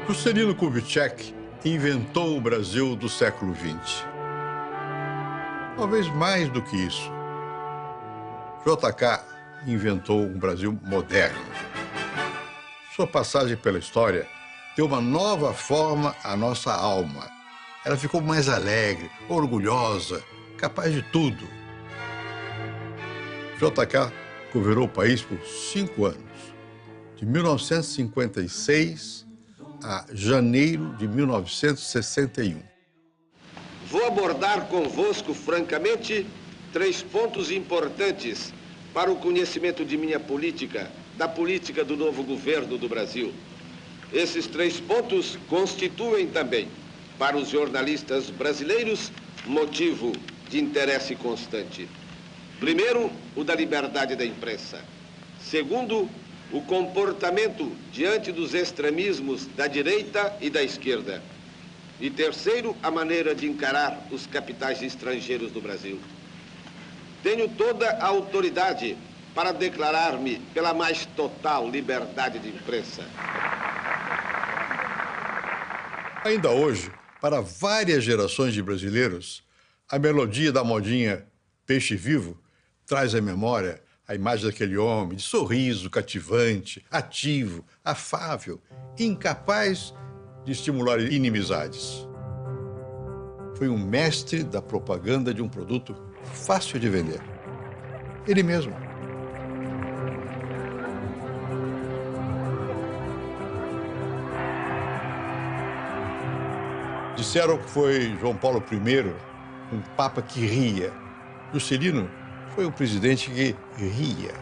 Juscelino Kubitschek inventou o Brasil do século XX. Talvez mais do que isso. JK inventou um Brasil moderno. Sua passagem pela história deu uma nova forma à nossa alma. Ela ficou mais alegre, orgulhosa, capaz de tudo. JK governou o país por 5 anos, de 1956 a janeiro de 1961. Vou abordar convosco, francamente, 3 pontos importantes para o conhecimento de minha política, da política do novo governo do Brasil. Esses 3 pontos constituem também, para os jornalistas brasileiros, motivo de interesse constante. Primeiro, o da liberdade da imprensa. Segundo, o comportamento diante dos extremismos da direita e da esquerda. E terceiro, a maneira de encarar os capitais estrangeiros do Brasil. Tenho toda a autoridade para declarar-me pela mais total liberdade de imprensa. Ainda hoje, para várias gerações de brasileiros, a melodia da modinha Peixe Vivo traz à memória a imagem daquele homem de sorriso cativante, ativo, afável, incapaz de estimular inimizades. Foi um mestre da propaganda de um produto fácil de vender. Ele mesmo. Disseram que foi João Paulo I, um papa que ria. Juscelino foi um presidente que ria.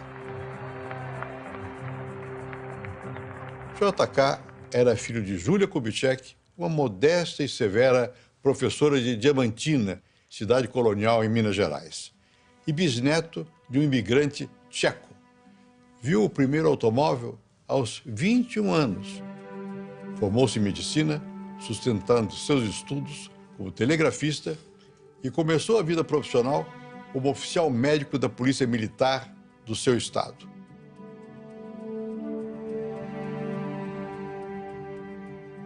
JK era filho de Júlia Kubitschek, uma modesta e severa professora de Diamantina, cidade colonial em Minas Gerais, e bisneto de um imigrante tcheco. Viu o primeiro automóvel aos 21 anos. Formou-se em medicina, sustentando seus estudos como telegrafista, e começou a vida profissional como oficial médico da Polícia Militar do seu estado.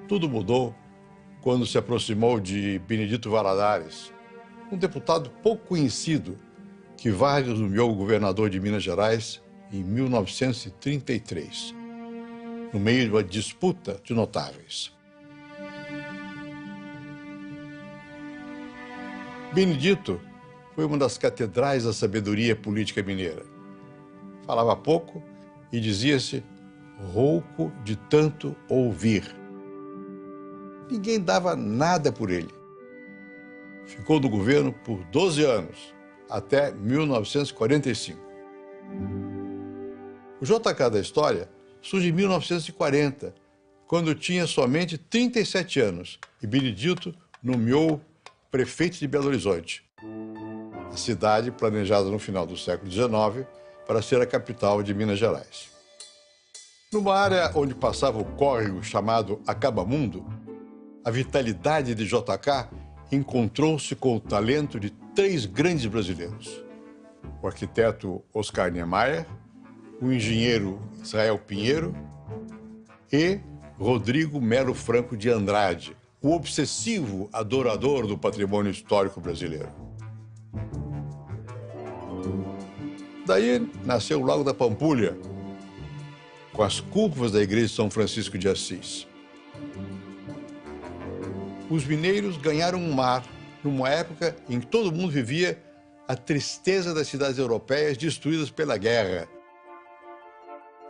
Tudo mudou quando se aproximou de Benedito Valadares, um deputado pouco conhecido que Vargas nomeou governador de Minas Gerais em 1933, no meio de uma disputa de notáveis. Benedito foi uma das catedrais da sabedoria política mineira. Falava pouco e dizia-se rouco de tanto ouvir. Ninguém dava nada por ele. Ficou no governo por 12 anos, até 1945. O JK da história surge em 1940, quando tinha somente 37 anos, e Benedito nomeou prefeito de Belo Horizonte, a cidade planejada no final do século XIX para ser a capital de Minas Gerais. Numa área onde passava o córrego chamado Acabamundo, a vitalidade de JK encontrou-se com o talento de 3 grandes brasileiros: o arquiteto Oscar Niemeyer, o engenheiro Israel Pinheiro e Rodrigo Melo Franco de Andrade, o obsessivo adorador do patrimônio histórico brasileiro. Daí nasceu o Lago da Pampulha, com as curvas da igreja de São Francisco de Assis. Os mineiros ganharam um mar numa época em que todo mundo vivia a tristeza das cidades europeias destruídas pela guerra.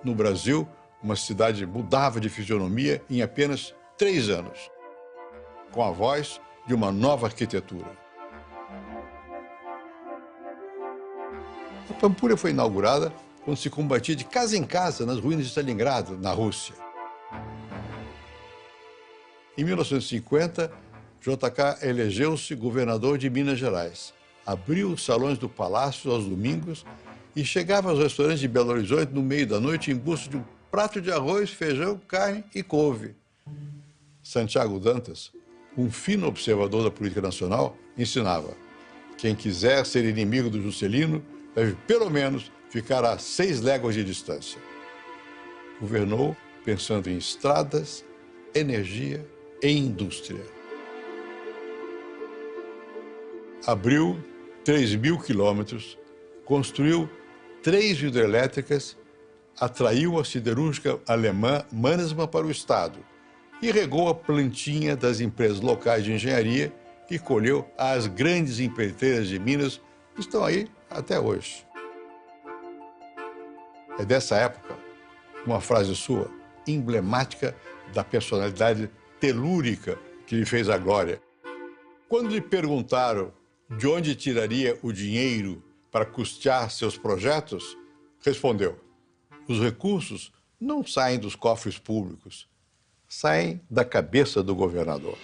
No Brasil, uma cidade mudava de fisionomia em apenas 3 anos, com a voz de uma nova arquitetura. A Pampulha foi inaugurada quando se combatia de casa em casa nas ruínas de Stalingrado, na Rússia. Em 1950, JK elegeu-se governador de Minas Gerais. Abriu os salões do palácio aos domingos e chegava aos restaurantes de Belo Horizonte no meio da noite em busca de um prato de arroz, feijão, carne e couve. Santiago Dantas, um fino observador da política nacional, ensinava: quem quiser ser inimigo do Juscelino deve, pelo menos, ficar a 6 léguas de distância. Governou pensando em estradas, energia e indústria. Abriu 3.000 quilômetros, construiu 3 hidrelétricas, atraiu a siderúrgica alemã Mannesmann para o Estado e regou a plantinha das empresas locais de engenharia e colheu as grandes empreiteiras de Minas que estão aí até hoje. É dessa época uma frase sua, emblemática da personalidade telúrica que lhe fez a glória. Quando lhe perguntaram de onde tiraria o dinheiro para custear seus projetos, respondeu: os recursos não saem dos cofres públicos, saem da cabeça do governador.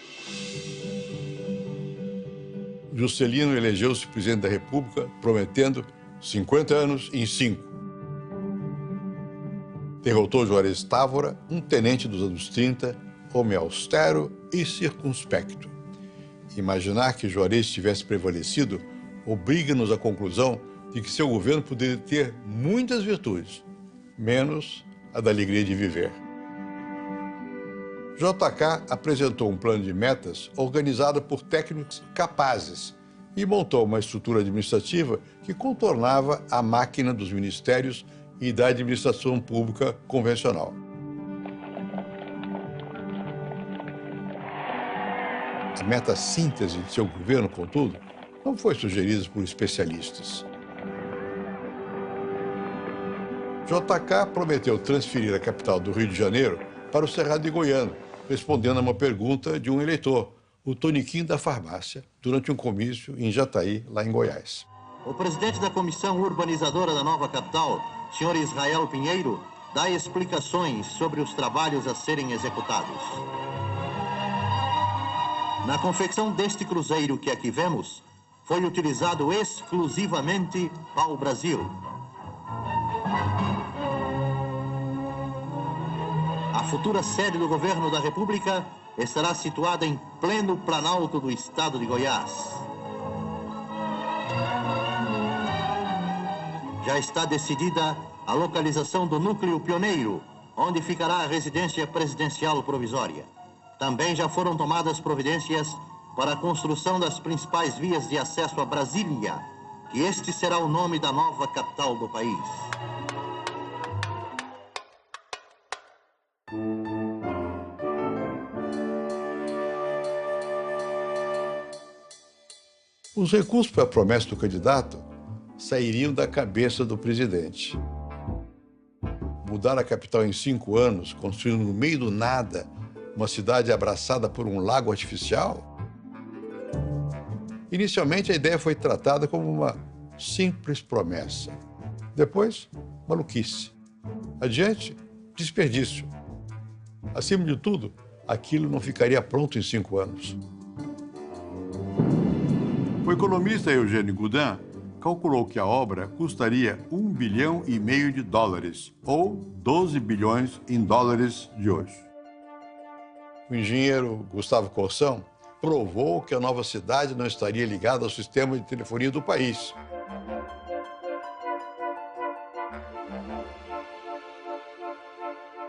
Juscelino elegeu-se presidente da República, prometendo 50 anos em 5. Derrotou Juarez Távora, um tenente dos anos 30, homem austero e circunspecto. Imaginar que Juarez tivesse prevalecido obriga-nos à conclusão de que seu governo poderia ter muitas virtudes, menos a da alegria de viver. JK apresentou um plano de metas organizado por técnicos capazes e montou uma estrutura administrativa que contornava a máquina dos ministérios e da administração pública convencional. A meta-síntese de seu governo, contudo, não foi sugerida por especialistas. JK prometeu transferir a capital do Rio de Janeiro para o Cerrado de Goiânia, respondendo a uma pergunta de um eleitor, o Toniquinho da Farmácia, durante um comício em Jataí, lá em Goiás. O presidente da Comissão Urbanizadora da nova capital, senhor Israel Pinheiro, dá explicações sobre os trabalhos a serem executados. Na confecção deste cruzeiro que aqui vemos, foi utilizado exclusivamente pau-brasil. A futura sede do governo da República estará situada em pleno Planalto do estado de Goiás. Já está decidida a localização do núcleo pioneiro, onde ficará a residência presidencial provisória. Também já foram tomadas providências para a construção das principais vias de acesso a Brasília, que este será o nome da nova capital do país. Os recursos para a promessa do candidato sairiam da cabeça do presidente. Mudar a capital em 5 anos, construindo no meio do nada uma cidade abraçada por um lago artificial? Inicialmente, a ideia foi tratada como uma simples promessa. Depois, maluquice. Adiante, desperdício. Acima de tudo, aquilo não ficaria pronto em 5 anos. O economista Eugênio Goudin calculou que a obra custaria $1,5 bilhão de dólares, ou 12 bilhões em dólares de hoje. O engenheiro Gustavo Corsão provou que a nova cidade não estaria ligada ao sistema de telefonia do país.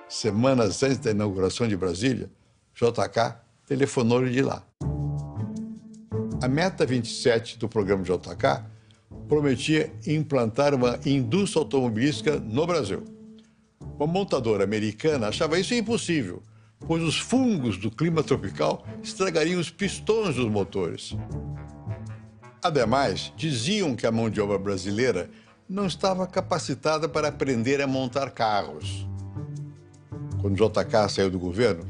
Semanas antes da inauguração de Brasília, JK telefonou-lhe de lá. A meta 27 do programa JK prometia implantar uma indústria automobilística no Brasil. Uma montadora americana achava isso impossível, pois os fungos do clima tropical estragariam os pistões dos motores. Ademais, diziam que a mão de obra brasileira não estava capacitada para aprender a montar carros. Quando JK saiu do governo,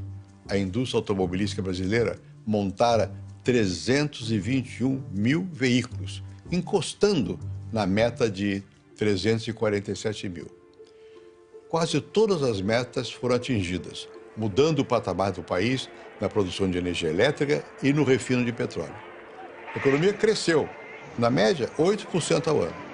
a indústria automobilística brasileira montara 321 mil veículos, encostando na meta de 347 mil. Quase todas as metas foram atingidas, mudando o patamar do país na produção de energia elétrica e no refino de petróleo. A economia cresceu, na média, 8% ao ano.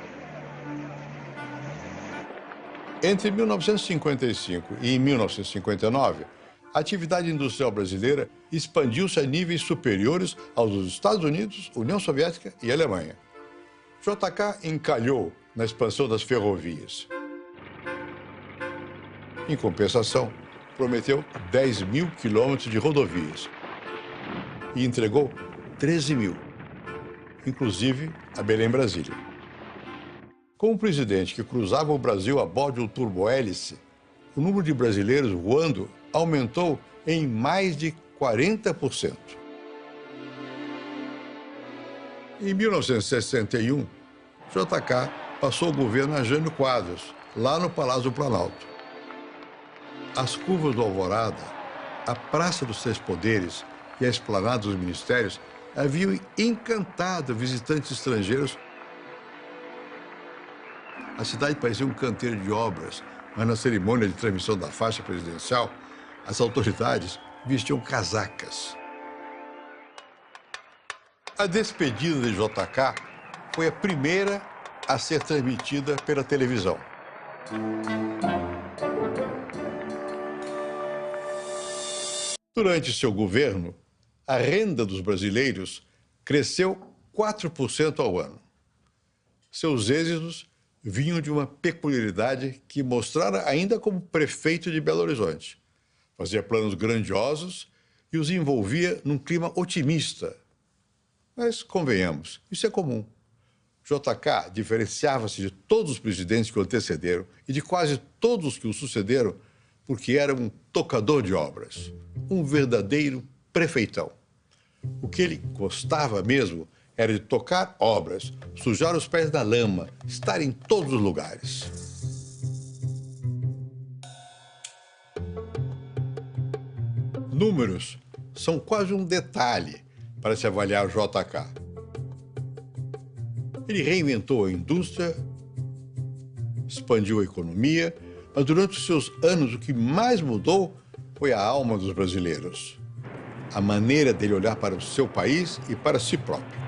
Entre 1955 e 1959, a atividade industrial brasileira expandiu-se a níveis superiores aos dos Estados Unidos, União Soviética e Alemanha. JK encalhou na expansão das ferrovias. Em compensação, prometeu 10 mil quilômetros de rodovias e entregou 13 mil, inclusive a Belém-Brasília. Com o presidente que cruzava o Brasil a bordo de um turbohélice, o número de brasileiros voando aumentou em mais de 40%. Em 1961, JK passou o governo a Jânio Quadros, lá no Palácio do Planalto. As curvas do Alvorada, a Praça dos Três Poderes e a Esplanada dos Ministérios haviam encantado visitantes estrangeiros. A cidade parecia um canteiro de obras, mas na cerimônia de transmissão da faixa presidencial, as autoridades vestiam casacas. A despedida de JK foi a primeira a ser transmitida pela televisão. Durante seu governo, a renda dos brasileiros cresceu 4% ao ano. Seus êxitos vinham de uma peculiaridade que mostrara ainda como prefeito de Belo Horizonte. Fazia planos grandiosos e os envolvia num clima otimista. Mas, convenhamos, isso é comum. JK diferenciava-se de todos os presidentes que o antecederam e de quase todos os que o sucederam porque era um tocador de obras, um verdadeiro prefeitão. O que ele gostava mesmo era de tocar obras, sujar os pés na lama, estar em todos os lugares. Números são quase um detalhe para se avaliar o JK. Ele reinventou a indústria, expandiu a economia, mas durante os seus anos o que mais mudou foi a alma dos brasileiros, a maneira dele olhar para o seu país e para si próprio.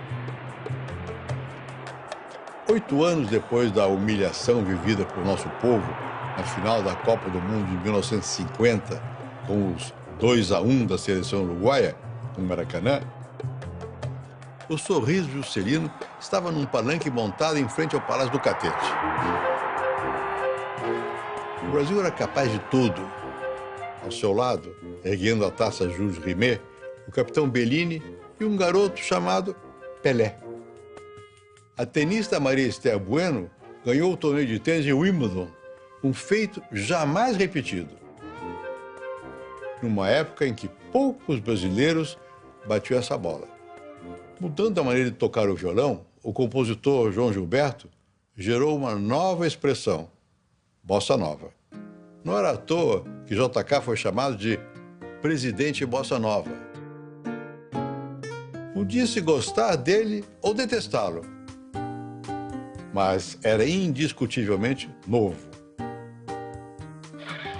8 anos depois da humilhação vivida por nosso povo na final da Copa do Mundo de 1950, com os 2-1 da seleção uruguaia, no Maracanã, o sorriso de Juscelino estava num palanque montado em frente ao Palácio do Catete. O Brasil era capaz de tudo. Ao seu lado, erguendo a taça Jules Rimet, o capitão Bellini e um garoto chamado Pelé. A tenista Maria Esther Bueno ganhou o torneio de tênis de Wimbledon, um feito jamais repetido. Numa época em que poucos brasileiros batiam essa bola. Mudando a maneira de tocar o violão, o compositor João Gilberto gerou uma nova expressão, bossa nova. Não era à toa que JK foi chamado de presidente bossa nova. Podia-se gostar dele ou detestá-lo, mas era indiscutivelmente novo.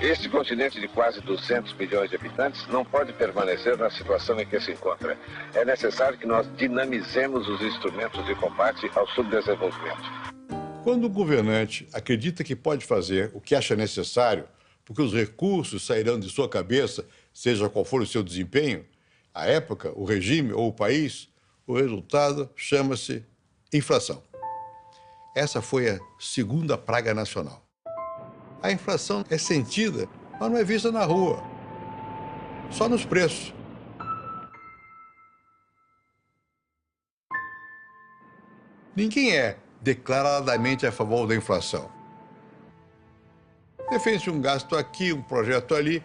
Este continente de quase 200 milhões de habitantes não pode permanecer na situação em que se encontra. É necessário que nós dinamizemos os instrumentos de combate ao subdesenvolvimento. Quando o governante acredita que pode fazer o que acha necessário, porque os recursos sairão de sua cabeça, seja qual for o seu desempenho, a época, o regime ou o país, o resultado chama-se inflação. Essa foi a segunda praga nacional. A inflação é sentida, mas não é vista na rua. Só nos preços. Ninguém é declaradamente a favor da inflação. Defende-se um gasto aqui, um projeto ali.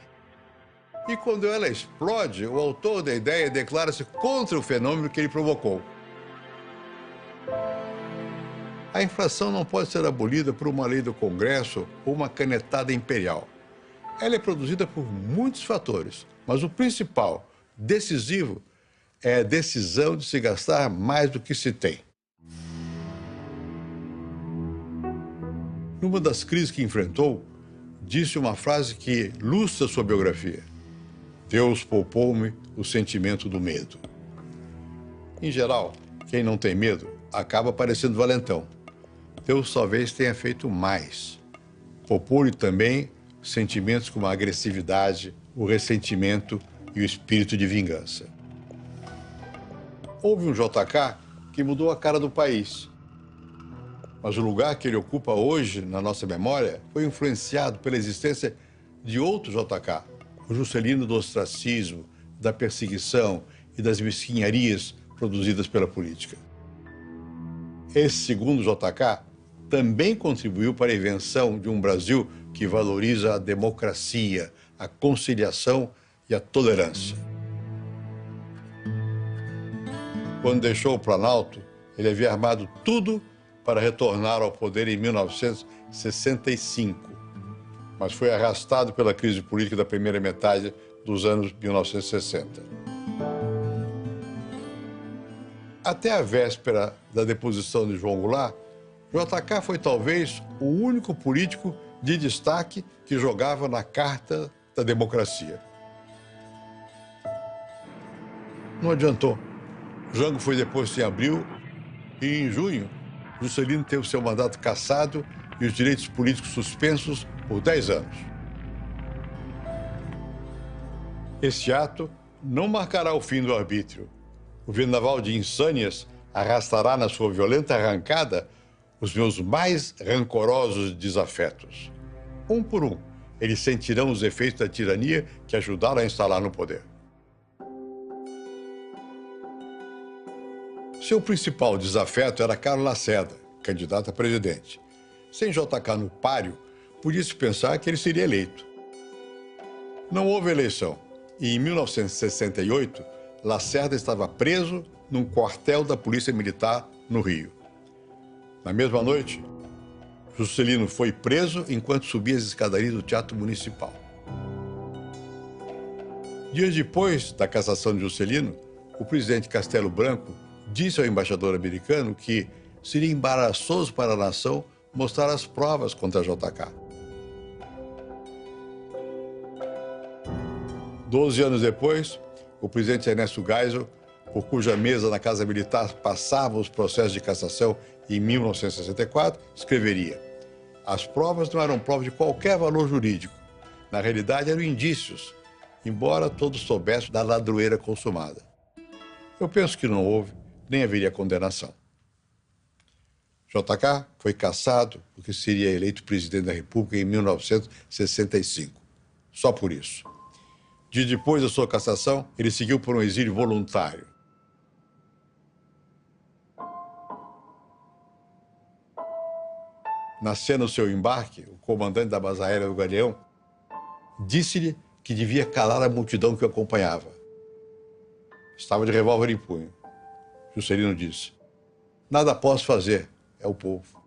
E quando ela explode, o autor da ideia declara-se contra o fenômeno que ele provocou. A inflação não pode ser abolida por uma lei do Congresso ou uma canetada imperial. Ela é produzida por muitos fatores, mas o principal, decisivo, é a decisão de se gastar mais do que se tem. Numa das crises que enfrentou, disse uma frase que ilustra sua biografia. Deus poupou-me o sentimento do medo. Em geral, quem não tem medo acaba parecendo valentão. Deus talvez tenha feito mais. Poupou-lhe também sentimentos como a agressividade, o ressentimento e o espírito de vingança. Houve um JK que mudou a cara do país. Mas o lugar que ele ocupa hoje na nossa memória foi influenciado pela existência de outro JK, o Juscelino do ostracismo, da perseguição e das mesquinharias produzidas pela política. Esse segundo JK também contribuiu para a invenção de um Brasil que valoriza a democracia, a conciliação e a tolerância. Quando deixou o Planalto, ele havia armado tudo para retornar ao poder em 1965, mas foi arrastado pela crise política da primeira metade dos anos 1960. Até a véspera da deposição de João Goulart, JK foi talvez o único político de destaque que jogava na carta da democracia. Não adiantou. Jango foi deposto em abril e, em junho, Juscelino teve seu mandato cassado e os direitos políticos suspensos por 10 anos. Esse ato não marcará o fim do arbítrio. O vendaval de insânias arrastará na sua violenta arrancada os meus mais rancorosos desafetos. Um por um, eles sentirão os efeitos da tirania que ajudaram a instalar no poder. Seu principal desafeto era Carlos Lacerda, candidato a presidente. Sem JK no páreo, podia-se pensar que ele seria eleito. Não houve eleição e, em 1968, Lacerda estava preso num quartel da Polícia Militar no Rio. Na mesma noite, Juscelino foi preso enquanto subia as escadarias do Teatro Municipal. Dias depois da cassação de Juscelino, o presidente Castelo Branco disse ao embaixador americano que seria embaraçoso para a nação mostrar as provas contra JK. 12 anos depois, o presidente Ernesto Geisel, por cuja mesa na Casa Militar passavam os processos de cassação em 1964, escreveria: as provas não eram provas de qualquer valor jurídico. Na realidade, eram indícios, embora todos soubessem da ladroeira consumada. Eu penso que não houve, nem haveria condenação. JK foi cassado porque seria eleito presidente da República em 1965. Só por isso. Dias depois da sua cassação, ele seguiu por um exílio voluntário. Na cena do seu embarque, o comandante da base aérea do Galeão disse-lhe que devia calar a multidão que o acompanhava. Estava de revólver em punho. Juscelino disse: nada posso fazer, é o povo.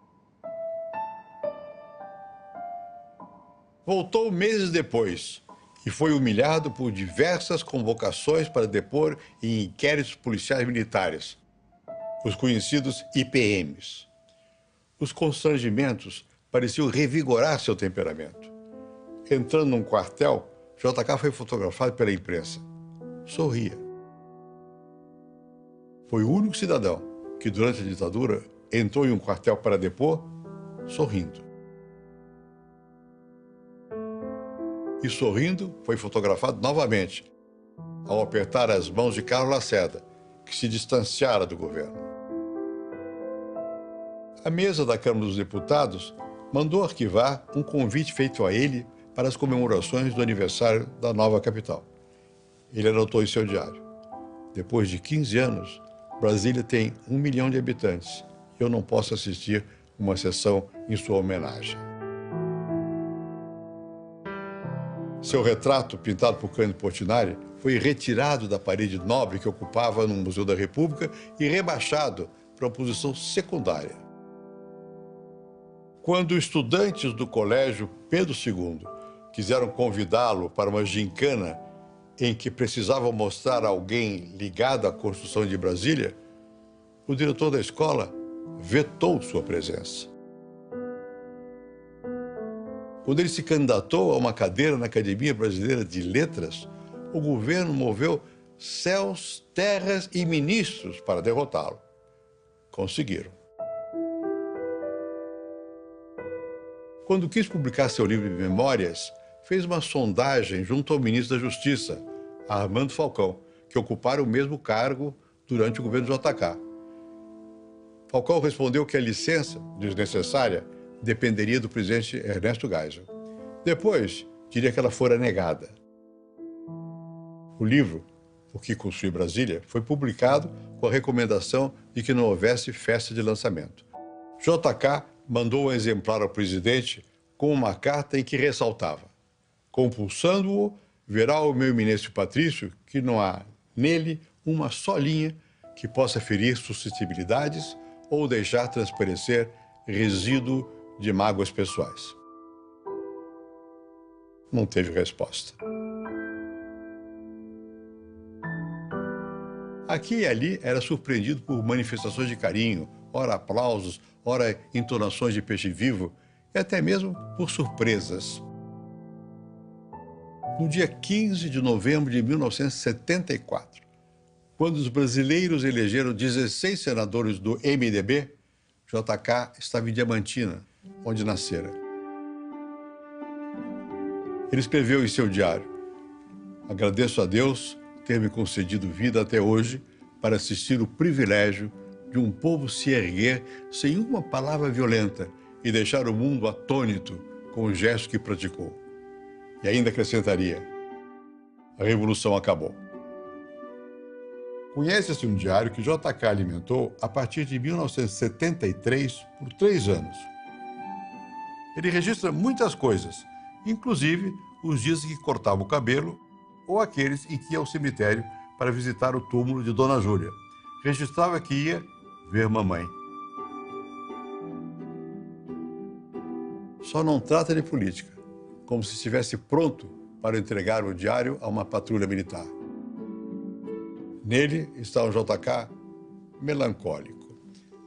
Voltou meses depois e foi humilhado por diversas convocações para depor em inquéritos policiais militares, os conhecidos IPMs. Os constrangimentos pareciam revigorar seu temperamento. Entrando num quartel, JK foi fotografado pela imprensa. Sorria. Foi o único cidadão que, durante a ditadura, entrou em um quartel para depor sorrindo. E sorrindo, foi fotografado novamente, ao apertar as mãos de Carlos Lacerda, que se distanciara do governo. A mesa da Câmara dos Deputados mandou arquivar um convite feito a ele para as comemorações do aniversário da nova capital. Ele anotou em seu diário: depois de 15 anos, Brasília tem 1 milhão de habitantes. Eu não posso assistir uma sessão em sua homenagem. Seu retrato, pintado por Cândido Portinari, foi retirado da parede nobre que ocupava no Museu da República e rebaixado para uma posição secundária. Quando estudantes do Colégio Pedro II quiseram convidá-lo para uma gincana em que precisavam mostrar alguém ligado à construção de Brasília, o diretor da escola vetou sua presença. Quando ele se candidatou a uma cadeira na Academia Brasileira de Letras, o governo moveu céus, terras e ministros para derrotá-lo. Conseguiram. Quando quis publicar seu livro de memórias, fez uma sondagem junto ao ministro da Justiça, Armando Falcão, que ocupara o mesmo cargo durante o governo JK. Falcão respondeu que a licença, desnecessária, dependeria do presidente Ernesto Geisel. Depois, diria que ela fora negada. O livro, O que Construir Brasília, foi publicado com a recomendação de que não houvesse festa de lançamento. JK mandou um exemplar ao presidente com uma carta em que ressaltava: compulsando-o, verá o meu eminêncio Patrício que não há nele uma só linha que possa ferir suscetibilidades ou deixar transparecer resíduo de mágoas pessoais. Não teve resposta. Aqui e ali era surpreendido por manifestações de carinho, ora aplausos, ora entonações de peixe vivo e até mesmo por surpresas. No dia 15 de novembro de 1974, quando os brasileiros elegeram 16 senadores do MDB, JK estava em Diamantina, onde nascera. Ele escreveu em seu diário: agradeço a Deus ter me concedido vida até hoje para assistir o privilégio de um povo se erguer sem uma palavra violenta e deixar o mundo atônito com o gesto que praticou. E ainda acrescentaria: a revolução acabou. Conhece-se um diário que JK alimentou a partir de 1973 por 3 anos. Ele registra muitas coisas, inclusive os dias em que cortava o cabelo ou aqueles em que ia ao cemitério para visitar o túmulo de Dona Júlia. Registrava que ia ver mamãe. Só não trata de política, como se estivesse pronto para entregar o diário a uma patrulha militar. Nele está um JK melancólico.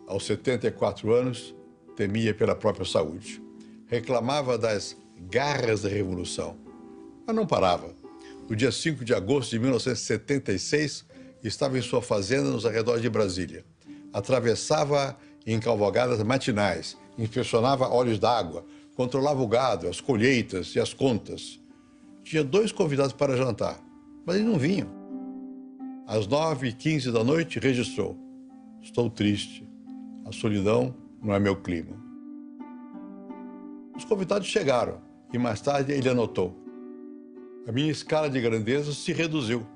Aos 74 anos, temia pela própria saúde. Reclamava das garras da revolução, mas não parava. No dia 5 de agosto de 1976, estava em sua fazenda nos arredores de Brasília. Atravessava em cavalgadas matinais, inspecionava olhos d'água, controlava o gado, as colheitas e as contas. Tinha 2 convidados para jantar, mas eles não vinham. Às 9h15 da noite, registrou: estou triste, a solidão não é meu clima. Os convidados chegaram e mais tarde ele anotou: a minha escala de grandeza se reduziu.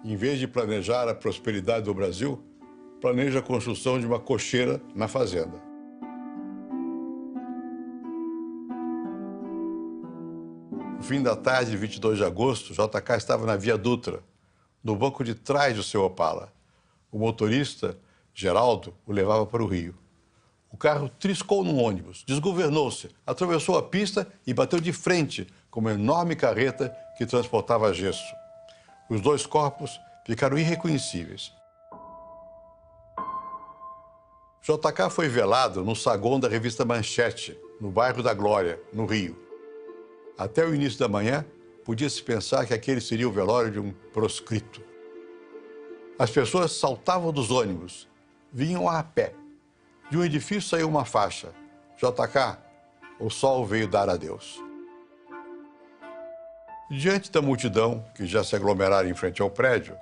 Em vez de planejar a prosperidade do Brasil, planeja a construção de uma cocheira na fazenda. No fim da tarde de 22 de agosto, JK estava na Via Dutra, no banco de trás do seu Opala. O motorista, Geraldo, o levava para o Rio. O carro triscou num ônibus, desgovernou-se, atravessou a pista e bateu de frente com uma enorme carreta que transportava gesso. Os 2 corpos ficaram irreconhecíveis. JK foi velado no saguão da revista Manchete, no bairro da Glória, no Rio. Até o início da manhã, podia-se pensar que aquele seria o velório de um proscrito. As pessoas saltavam dos ônibus, vinham a pé. De um edifício saiu uma faixa: JK, o sol veio dar adeus. Diante da multidão, que já se aglomerara em frente ao prédio,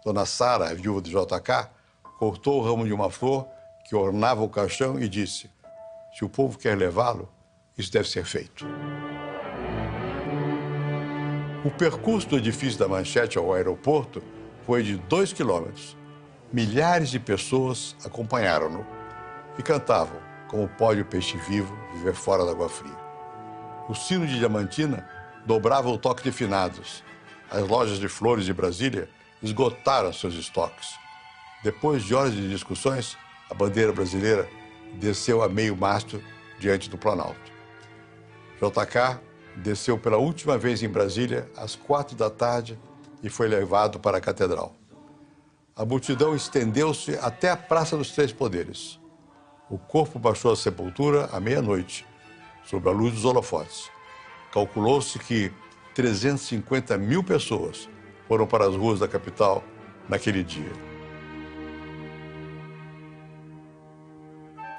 Dona Sara, a viúva de JK, cortou o ramo de uma flor que ornava o caixão e disse: se o povo quer levá-lo, isso deve ser feito. O percurso do edifício da Manchete ao aeroporto foi de 2 quilômetros. Milhares de pessoas acompanharam-no e cantavam: como pode o peixe vivo viver fora da água fria. O sino de Diamantina dobrava o toque de finados. As lojas de flores de Brasília esgotaram seus estoques. Depois de horas de discussões, a bandeira brasileira desceu a meio mastro diante do Planalto. JK desceu pela última vez em Brasília às 4 da tarde e foi levado para a Catedral. A multidão estendeu-se até a Praça dos Três Poderes. O corpo baixou à sepultura à meia-noite, sob a luz dos holofotes. Calculou-se que 350 mil pessoas foram para as ruas da capital naquele dia.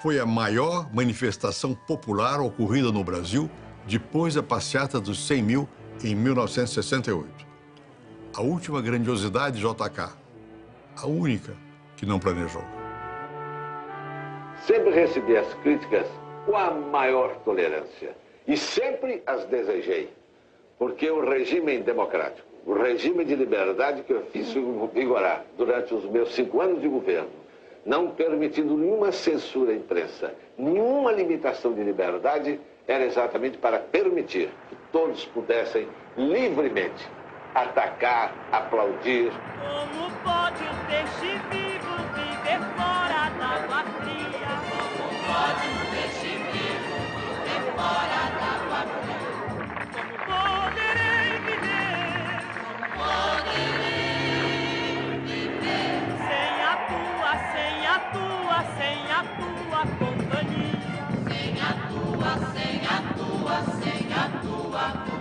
Foi a maior manifestação popular ocorrida no Brasil depois da passeata dos 100 mil em 1968. A última grandiosidade de JK, a única que não planejou. Sempre recebi as críticas com a maior tolerância e sempre as desejei, porque o regime democrático O regime de liberdade que eu fiz vigorar durante os meus 5 anos de governo, não permitindo nenhuma censura à imprensa, nenhuma limitação de liberdade, era exatamente para permitir que todos pudessem livremente atacar, aplaudir. Como pode um peixe vivo viver fora d'água fria? Como pode um peixe vivo viver fora d'água fria? Como poderei viver? Como poderei viver? Sem a tua companhia. Sem a tua companhia.